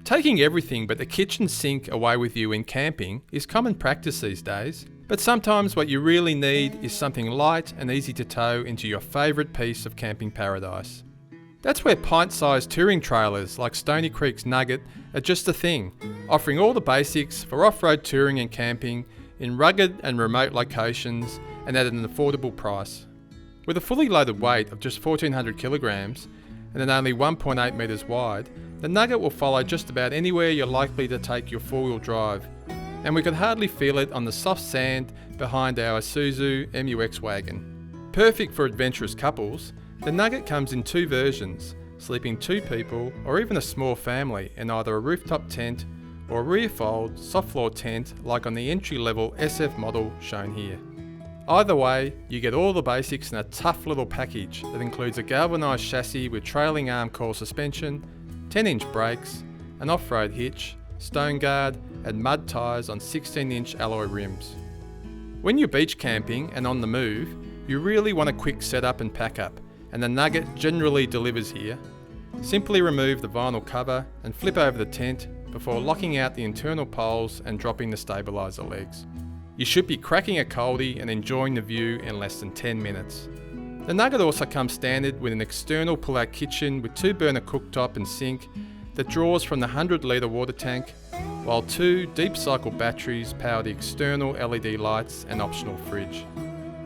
Taking everything but the kitchen sink away with you in camping is common practice these days, but sometimes what you really need is something light and easy to tow into your favourite piece of camping paradise. That's where pint-sized touring trailers like Stoney Creek's Nugget are just a thing, offering all the basics for off-road touring and camping in rugged and remote locations and at an affordable price. With a fully loaded weight of just 1,400 kilograms and an only 1.8 metres wide, the Nugget will follow just about anywhere you're likely to take your four-wheel drive, and we could hardly feel it on the soft sand behind our Isuzu MUX wagon. Perfect for adventurous couples, the Nugget comes in two versions, sleeping two people or even a small family in either a rooftop tent or a rear-fold soft floor tent like on the entry-level SF model shown here. Either way, you get all the basics in a tough little package that includes a galvanised chassis with trailing arm coil suspension, 10-inch brakes, an off-road hitch, stone guard and mud tyres on 16-inch alloy rims. When you're beach camping and on the move, you really want a quick setup and pack up, and the Nugget generally delivers here. Simply remove the vinyl cover and flip over the tent before locking out the internal poles and dropping the stabiliser legs. You should be cracking a coldie and enjoying the view in less than 10 minutes. The Nugget also comes standard with an external pull-out kitchen with 2-burner cooktop and sink that draws from the 100-litre water tank, while 2 deep cycle batteries power the external LED lights and optional fridge.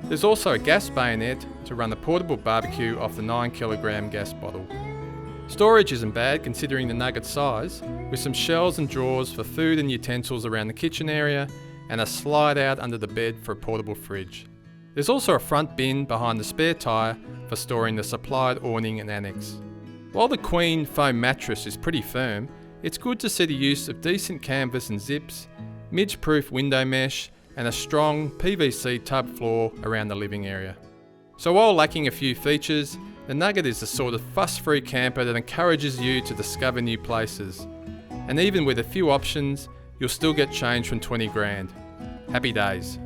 There's also a gas bayonet to run the portable barbecue off the 9kg gas bottle. Storage isn't bad considering the Nugget's size, with some shelves and drawers for food and utensils around the kitchen area and a slide out under the bed for a portable fridge. There's also a front bin behind the spare tyre for storing the supplied awning and annex. While the Queen foam mattress is pretty firm, it's good to see the use of decent canvas and zips, midge-proof window mesh and a strong PVC tub floor around the living area. So while lacking a few features, the Nugget is the sort of fuss-free camper that encourages you to discover new places. And even with a few options, you'll still get change from 20 grand. Happy days.